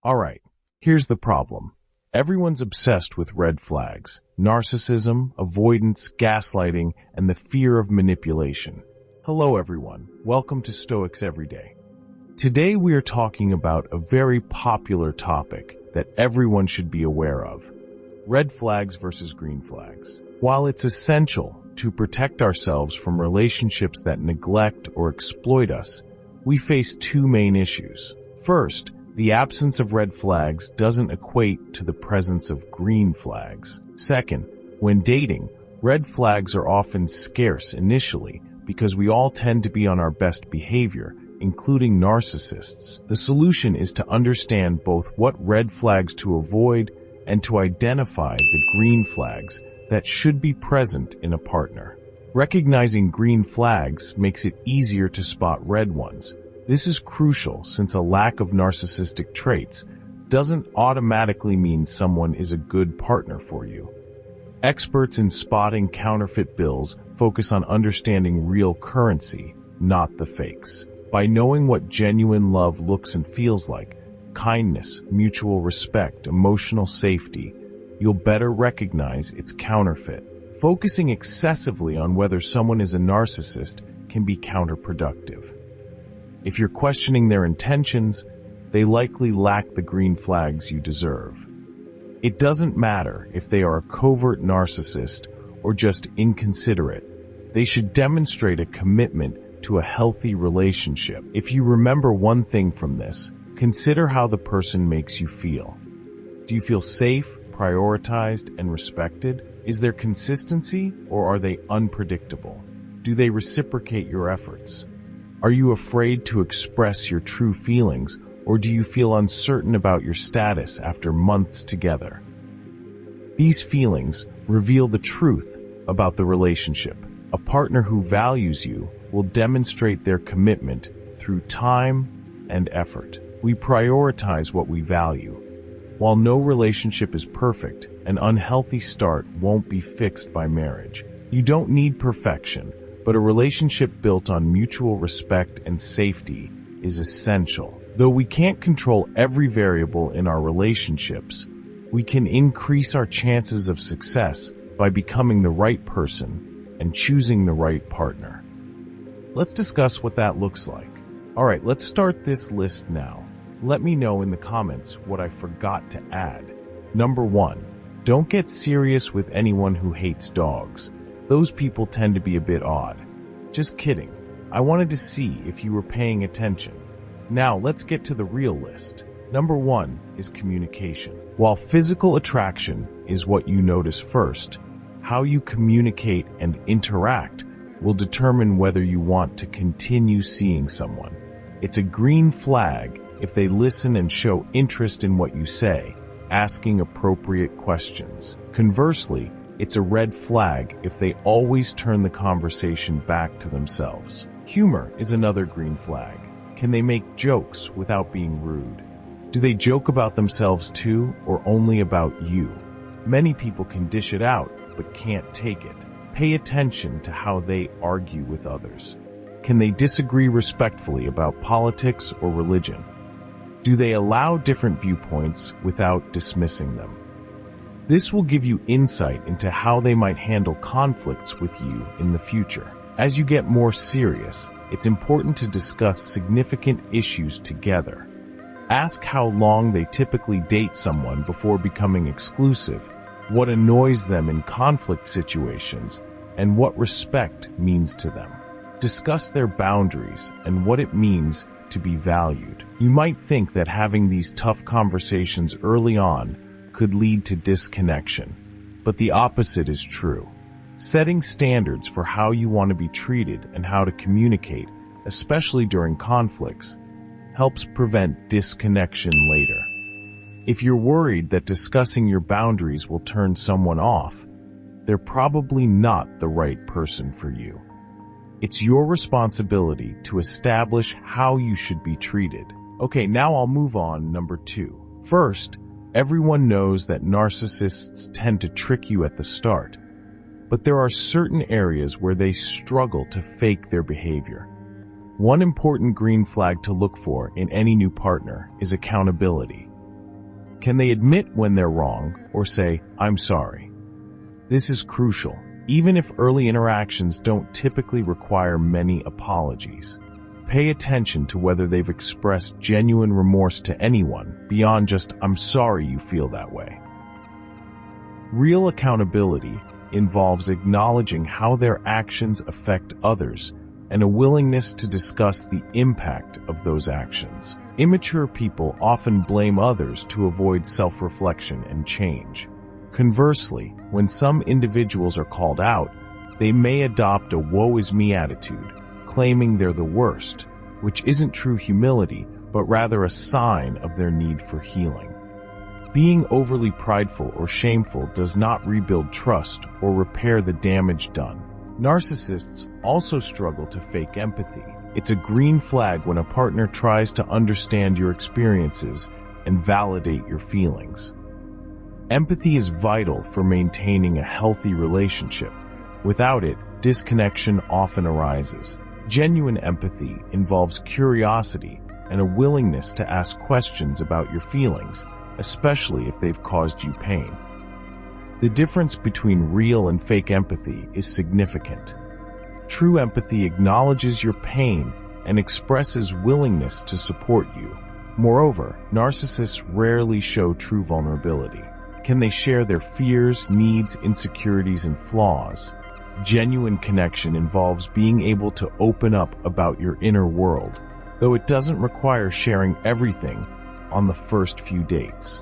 Alright, here's the problem. Everyone's obsessed with red flags: narcissism, avoidance, gaslighting, and the fear of manipulation. Hello everyone, welcome to Stoics Everyday. Today we are talking about a very popular topic that everyone should be aware of: red flags versus green flags. While it's essential to protect ourselves from relationships that neglect or exploit us, we face two main issues. First, the absence of red flags doesn't equate to the presence of green flags. Second, when dating, red flags are often scarce initially because we all tend to be on our best behavior, including narcissists. The solution is to understand both what red flags to avoid and to identify the green flags that should be present in a partner. Recognizing green flags makes it easier to spot red ones. This is crucial since a lack of narcissistic traits doesn't automatically mean someone is a good partner for you. Experts in spotting counterfeit bills focus on understanding real currency, not the fakes. By knowing what genuine love looks and feels like, kindness, mutual respect, emotional safety, you'll better recognize its counterfeit. Focusing excessively on whether someone is a narcissist can be counterproductive. If you're questioning their intentions, they likely lack the green flags you deserve. It doesn't matter if they are a covert narcissist or just inconsiderate. They should demonstrate a commitment to a healthy relationship. If you remember one thing from this, consider how the person makes you feel. Do you feel safe, prioritized, and respected? Is there consistency, or are they unpredictable? Do they reciprocate your efforts? Are you afraid to express your true feelings, or do you feel uncertain about your status after months together? These feelings reveal the truth about the relationship. A partner who values you will demonstrate their commitment through time and effort. We prioritize what we value. While no relationship is perfect, an unhealthy start won't be fixed by marriage. You don't need perfection, but a relationship built on mutual respect and safety is essential. Though we can't control every variable in our relationships, we can increase our chances of success by becoming the right person and choosing the right partner. Let's discuss what that looks like. Alright, let's start this list now. Let me know in the comments what I forgot to add. Number 1. Don't get serious with anyone who hates dogs. Those people tend to be a bit odd. Just kidding. I wanted to see if you were paying attention. Now let's get to the real list. Number 1 is communication. While physical attraction is what you notice first, how you communicate and interact will determine whether you want to continue seeing someone. It's a green flag if they listen and show interest in what you say, asking appropriate questions. Conversely, it's a red flag if they always turn the conversation back to themselves. Humor is another green flag. Can they make jokes without being rude? Do they joke about themselves too, or only about you? Many people can dish it out, but can't take it. Pay attention to how they argue with others. Can they disagree respectfully about politics or religion? Do they allow different viewpoints without dismissing them? This will give you insight into how they might handle conflicts with you in the future. As you get more serious, it's important to discuss significant issues together. Ask how long they typically date someone before becoming exclusive, what annoys them in conflict situations, and what respect means to them. Discuss their boundaries and what it means to be valued. You might think that having these tough conversations early on could lead to disconnection, but the opposite is true. Setting standards for how you want to be treated and how to communicate, especially during conflicts, helps prevent disconnection later. If you're worried that discussing your boundaries will turn someone off, they're probably not the right person for you. It's your responsibility to establish how you should be treated. Okay, now I'll move on. Number 2. First, everyone knows that narcissists tend to trick you at the start, but there are certain areas where they struggle to fake their behavior. One important green flag to look for in any new partner is accountability. Can they admit when they're wrong or say, "I'm sorry"? This is crucial, even if early interactions don't typically require many apologies. Pay attention to whether they've expressed genuine remorse to anyone beyond just, "I'm sorry you feel that way." Real accountability involves acknowledging how their actions affect others and a willingness to discuss the impact of those actions. Immature people often blame others to avoid self-reflection and change. Conversely, when some individuals are called out, they may adopt a woe is me attitude, claiming they're the worst, which isn't true humility, but rather a sign of their need for healing. Being overly prideful or shameful does not rebuild trust or repair the damage done. Narcissists also struggle to fake empathy. It's a green flag when a partner tries to understand your experiences and validate your feelings. Empathy is vital for maintaining a healthy relationship. Without it, disconnection often arises. Genuine empathy involves curiosity and a willingness to ask questions about your feelings, especially if they've caused you pain. The difference between real and fake empathy is significant. True empathy acknowledges your pain and expresses willingness to support you. Moreover, narcissists rarely show true vulnerability. Can they share their fears, needs, insecurities, and flaws? Genuine connection involves being able to open up about your inner world, though it doesn't require sharing everything on the first few dates.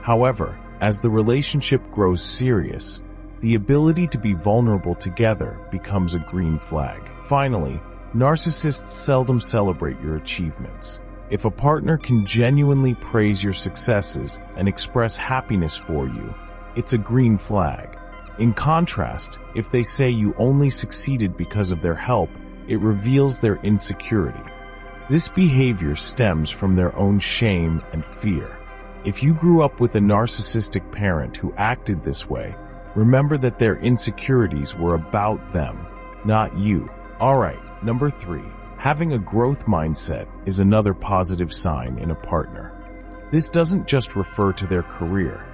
However, as the relationship grows serious, the ability to be vulnerable together becomes a green flag. Finally, narcissists seldom celebrate your achievements. If a partner can genuinely praise your successes and express happiness for you, it's a green flag. In contrast, if they say you only succeeded because of their help, it reveals their insecurity. This behavior stems from their own shame and fear. If you grew up with a narcissistic parent who acted this way, remember that their insecurities were about them, not you. Alright, number 3. Having a growth mindset is another positive sign in a partner. This doesn't just refer to their career.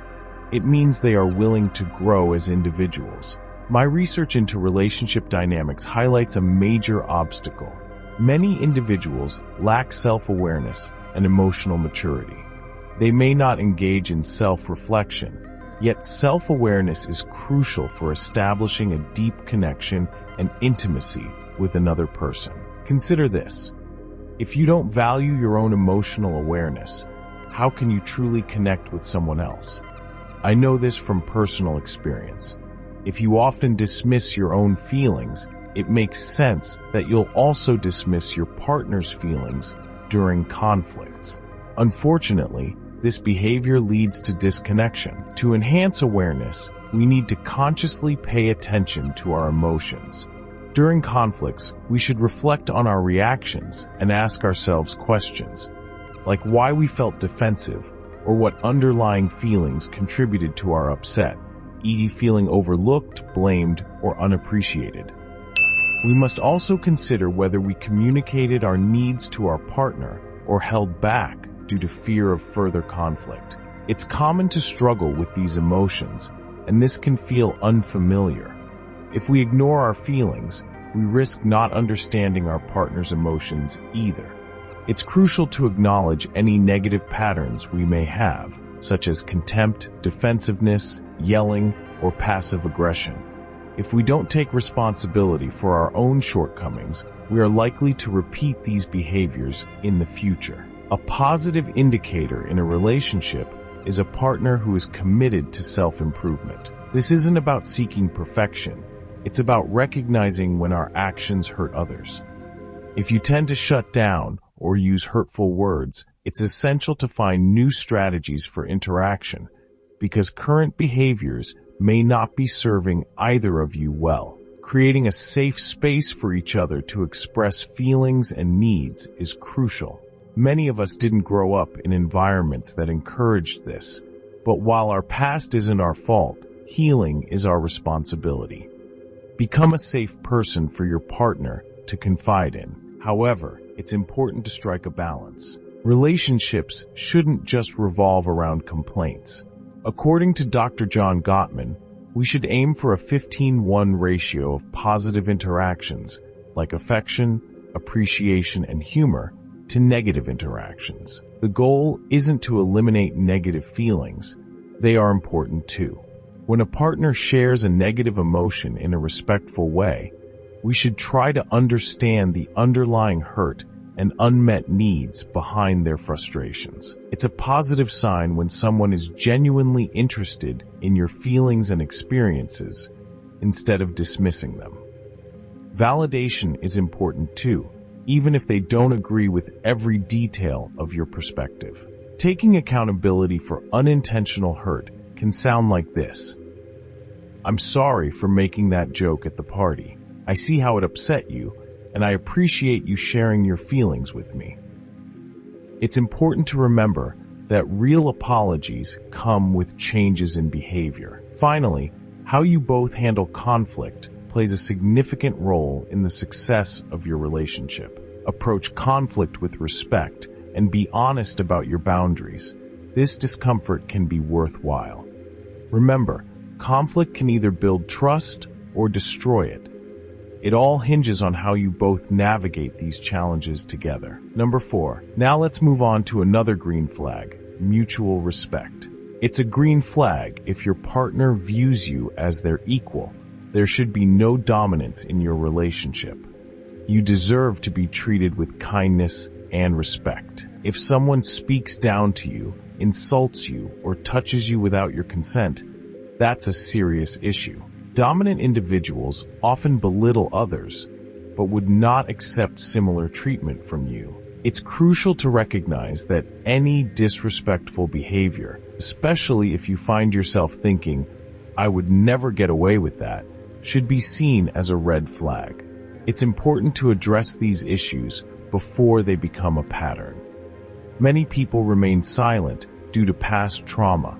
It means they are willing to grow as individuals. My research into relationship dynamics highlights a major obstacle. Many individuals lack self-awareness and emotional maturity. They may not engage in self-reflection, yet self-awareness is crucial for establishing a deep connection and intimacy with another person. Consider this. If you don't value your own emotional awareness, how can you truly connect with someone else? I know this from personal experience. If you often dismiss your own feelings, it makes sense that you'll also dismiss your partner's feelings during conflicts. Unfortunately, this behavior leads to disconnection. To enhance awareness, we need to consciously pay attention to our emotions. During conflicts, we should reflect on our reactions and ask ourselves questions, like why we felt defensive or what underlying feelings contributed to our upset, e.g. feeling overlooked, blamed, or unappreciated. We must also consider whether we communicated our needs to our partner or held back due to fear of further conflict. It's common to struggle with these emotions, and this can feel unfamiliar. If we ignore our feelings, we risk not understanding our partner's emotions either. It's crucial to acknowledge any negative patterns we may have, such as contempt, defensiveness, yelling, or passive aggression. If we don't take responsibility for our own shortcomings, we are likely to repeat these behaviors in the future. A positive indicator in a relationship is a partner who is committed to self-improvement. This isn't about seeking perfection. It's about recognizing when our actions hurt others. If you tend to shut down or use hurtful words, it's essential to find new strategies for interaction, because current behaviors may not be serving either of you well. Creating a safe space for each other to express feelings and needs is crucial. Many of us didn't grow up in environments that encouraged this, but while our past isn't our fault, healing is our responsibility. Become a safe person for your partner to confide in. However, it's important to strike a balance. Relationships shouldn't just revolve around complaints. According to Dr. John Gottman, we should aim for a 15:1 ratio of positive interactions, like affection, appreciation, and humor, to negative interactions. The goal isn't to eliminate negative feelings. They are important too. When a partner shares a negative emotion in a respectful way, we should try to understand the underlying hurt and unmet needs behind their frustrations. It's a positive sign when someone is genuinely interested in your feelings and experiences instead of dismissing them. Validation is important too, even if they don't agree with every detail of your perspective. Taking accountability for unintentional hurt can sound like this: "I'm sorry for making that joke at the party. I see how it upset you, and I appreciate you sharing your feelings with me." It's important to remember that real apologies come with changes in behavior. Finally, how you both handle conflict plays a significant role in the success of your relationship. Approach conflict with respect and be honest about your boundaries. This discomfort can be worthwhile. Remember, conflict can either build trust or destroy it. It all hinges on how you both navigate these challenges together. Number 4. Now let's move on to another green flag: mutual respect. It's a green flag if your partner views you as their equal. There should be no dominance in your relationship. You deserve to be treated with kindness and respect. If someone speaks down to you, insults you, or touches you without your consent, that's a serious issue. Dominant individuals often belittle others, but would not accept similar treatment from you. It's crucial to recognize that any disrespectful behavior, especially if you find yourself thinking, "I would never get away with that," should be seen as a red flag. It's important to address these issues before they become a pattern. Many people remain silent due to past trauma,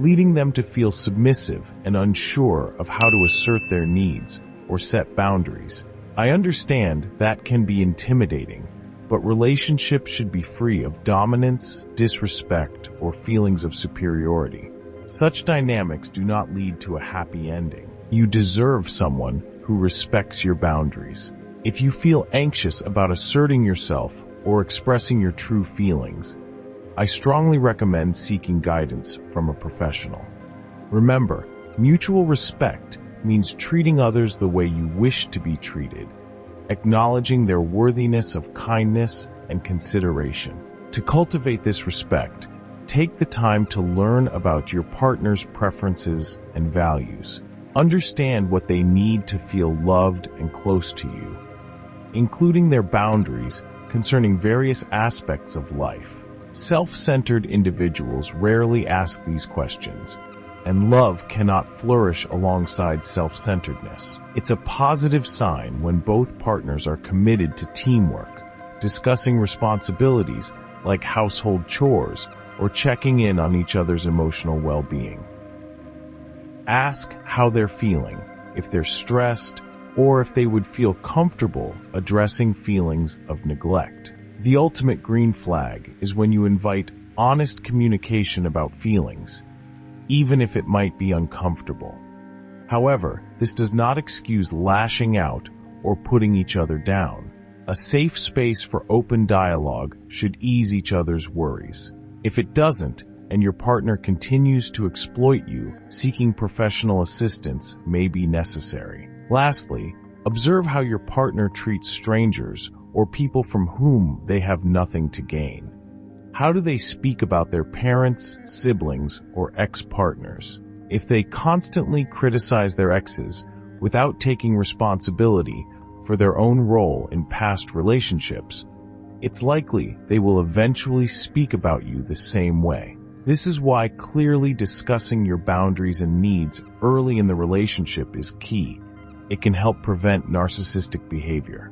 leading them to feel submissive and unsure of how to assert their needs or set boundaries. I understand that can be intimidating, but relationships should be free of dominance, disrespect, or feelings of superiority. Such dynamics do not lead to a happy ending. You deserve someone who respects your boundaries. If you feel anxious about asserting yourself or expressing your true feelings, I strongly recommend seeking guidance from a professional. Remember, mutual respect means treating others the way you wish to be treated, acknowledging their worthiness of kindness and consideration. To cultivate this respect, take the time to learn about your partner's preferences and values. Understand what they need to feel loved and close to you, including their boundaries concerning various aspects of life. Self-centered individuals rarely ask these questions, and love cannot flourish alongside self-centeredness. It's a positive sign when both partners are committed to teamwork, discussing responsibilities like household chores or checking in on each other's emotional well-being. Ask how they're feeling, if they're stressed, or if they would feel comfortable addressing feelings of neglect. The ultimate green flag is when you invite honest communication about feelings, even if it might be uncomfortable. However, this does not excuse lashing out or putting each other down. A safe space for open dialogue should ease each other's worries. If it doesn't, and your partner continues to exploit you, seeking professional assistance may be necessary. Lastly, observe how your partner treats strangers or people from whom they have nothing to gain. How do they speak about their parents, siblings, or ex-partners? If they constantly criticize their exes without taking responsibility for their own role in past relationships, it's likely they will eventually speak about you the same way. This is why clearly discussing your boundaries and needs early in the relationship is key. It can help prevent narcissistic behavior.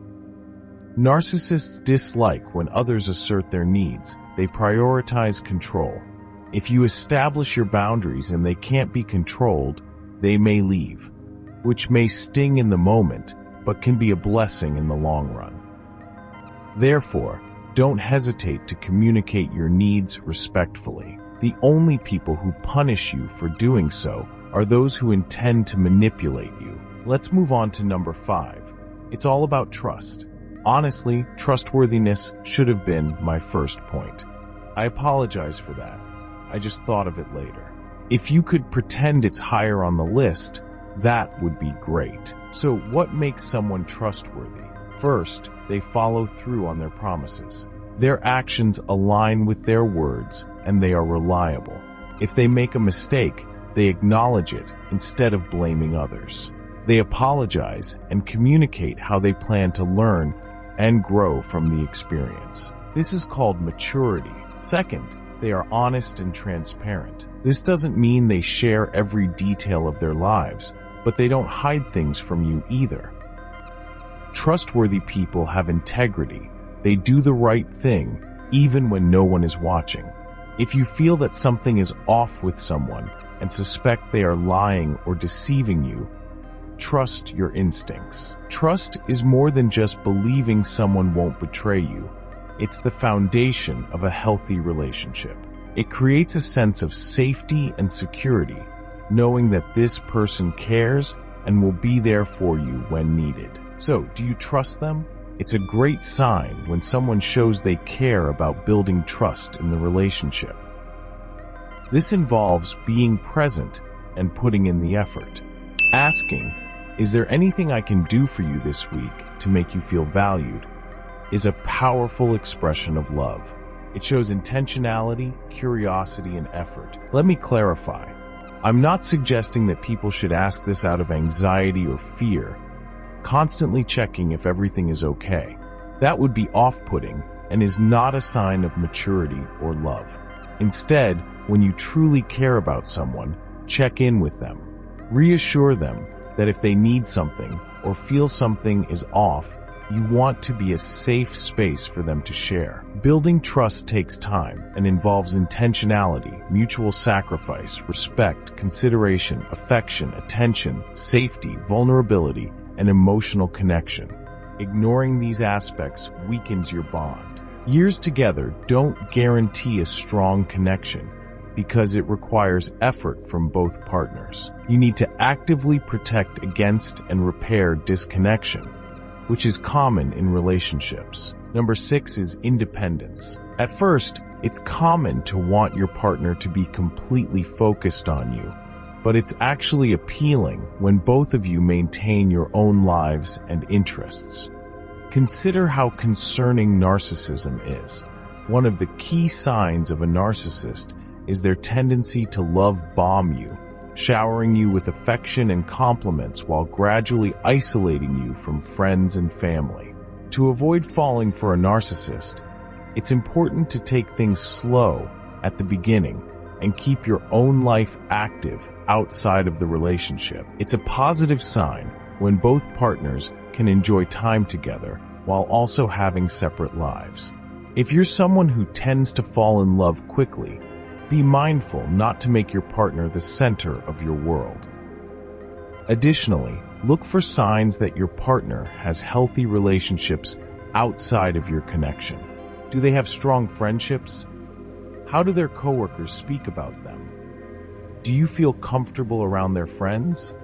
Narcissists dislike when others assert their needs. They prioritize control. If you establish your boundaries and they can't be controlled, they may leave, which may sting in the moment, but can be a blessing in the long run. Therefore, Don't hesitate to communicate your needs respectfully. The only people who punish you for doing so are those who intend to manipulate you. Let's move on to number 5. It's all about trust. Honestly, trustworthiness should have been my first point. I apologize for that. I just thought of it later. If you could pretend it's higher on the list, that would be great. So what makes someone trustworthy? First, they follow through on their promises. Their actions align with their words, and they are reliable. If they make a mistake, they acknowledge it instead of blaming others. They apologize and communicate how they plan to learn and grow from the experience. This is called maturity. Second, they are honest and transparent. This doesn't mean they share every detail of their lives, but they don't hide things from you either. Trustworthy people have integrity. They do the right thing, even when no one is watching. If you feel that something is off with someone and suspect they are lying or deceiving you, trust your instincts. Trust is more than just believing someone won't betray you. It's the foundation of a healthy relationship. It creates a sense of safety and security, knowing that this person cares and will be there for you when needed. So, do you trust them? It's a great sign when someone shows they care about building trust in the relationship. This involves being present and putting in the effort. Asking, "Is there anything I can do for you this week to make you feel valued?" is a powerful expression of love. It shows intentionality, curiosity, and effort. Let me clarify. I'm not suggesting that people should ask this out of anxiety or fear, constantly checking if everything is okay. That would be off-putting and is not a sign of maturity or love. Instead, when you truly care about someone, check in with them. Reassure them that if they need something or feel something is off, you want to be a safe space for them to share. Building trust takes time and involves intentionality, mutual sacrifice, respect, consideration, affection, attention, safety, vulnerability, and emotional connection. Ignoring these aspects weakens your bond. Years together don't guarantee a strong connection because it requires effort from both partners. You need to actively protect against and repair disconnection, which is common in relationships. Number 6 is independence. At first, it's common to want your partner to be completely focused on you, but it's actually appealing when both of you maintain your own lives and interests. Consider how concerning narcissism is. One of the key signs of a narcissist is their tendency to love bomb you, showering you with affection and compliments while gradually isolating you from friends and family. To avoid falling for a narcissist, it's important to take things slow at the beginning and keep your own life active outside of the relationship. It's a positive sign when both partners can enjoy time together while also having separate lives. If you're someone who tends to fall in love quickly, be mindful not to make your partner the center of your world. Additionally, look for signs that your partner has healthy relationships outside of your connection. Do they have strong friendships? How do their coworkers speak about them? Do you feel comfortable around their friends?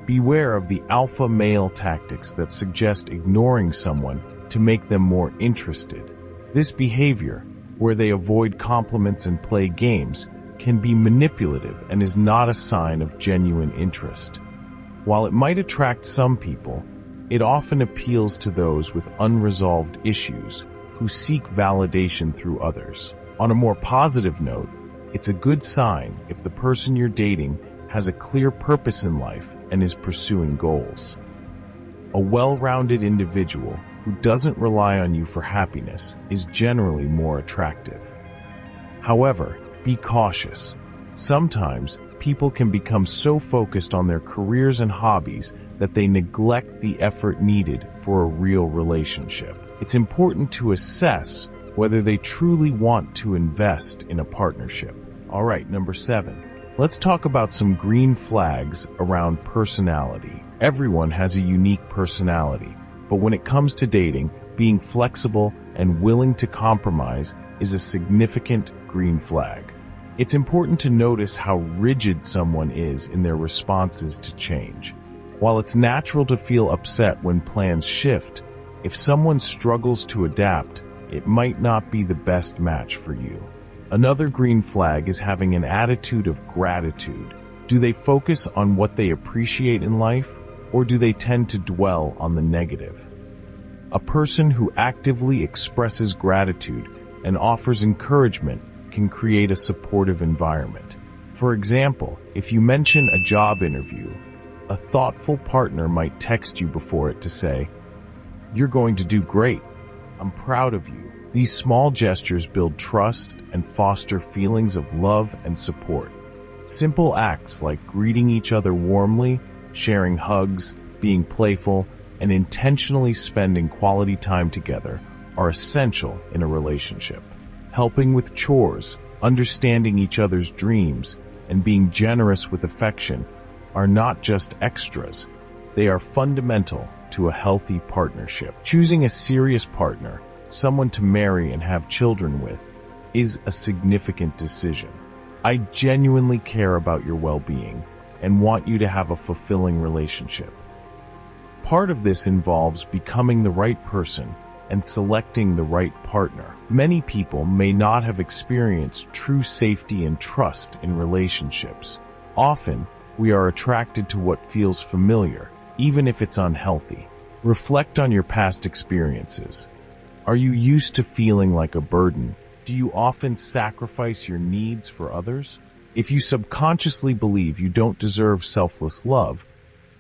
Beware of the alpha male tactics that suggest ignoring someone to make them more interested. This behavior, where they avoid compliments and play games, can be manipulative and is not a sign of genuine interest. While it might attract some people, it often appeals to those with unresolved issues who seek validation through others. On a more positive note, it's a good sign if the person you're dating has a clear purpose in life and is pursuing goals. A well-rounded individual who doesn't rely on you for happiness is generally more attractive. However, be cautious. Sometimes people can become so focused on their careers and hobbies that they neglect the effort needed for a real relationship. It's important to assess whether they truly want to invest in a partnership. All right, number 7. Let's talk about some green flags around personality. Everyone has a unique personality, but when it comes to dating, being flexible and willing to compromise is a significant green flag. It's important to notice how rigid someone is in their responses to change. While it's natural to feel upset when plans shift, if someone struggles to adapt, it might not be the best match for you. Another green flag is having an attitude of gratitude. Do they focus on what they appreciate in life, or do they tend to dwell on the negative? A person who actively expresses gratitude and offers encouragement can create a supportive environment. For example, if you mention a job interview, a thoughtful partner might text you before it to say, "You're going to do great. I'm proud of you." These small gestures build trust and foster feelings of love and support. Simple acts like greeting each other warmly, sharing hugs, being playful, and intentionally spending quality time together are essential in a relationship. Helping with chores, understanding each other's dreams, and being generous with affection are not just extras. They are fundamental to a healthy partnership. Choosing a serious partner, someone to marry and have children with, is a significant decision. I genuinely care about your well-being and want you to have a fulfilling relationship. Part of this involves becoming the right person and selecting the right partner. Many people may not have experienced true safety and trust in relationships. Often, we are attracted to what feels familiar, even if it's unhealthy. Reflect on your past experiences. Are you used to feeling like a burden? Do you often sacrifice your needs for others? If you subconsciously believe you don't deserve selfless love,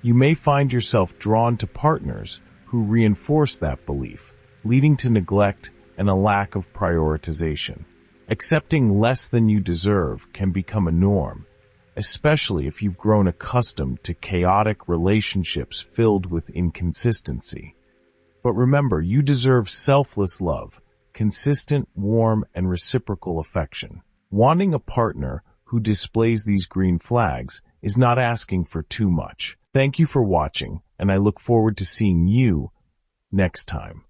you may find yourself drawn to partners who reinforce that belief, leading to neglect and a lack of prioritization. Accepting less than you deserve can become a norm, especially if you've grown accustomed to chaotic relationships filled with inconsistency. But remember, you deserve selfless love, consistent, warm, and reciprocal affection. Wanting a partner who displays these green flags is not asking for too much. Thank you for watching, and I look forward to seeing you next time.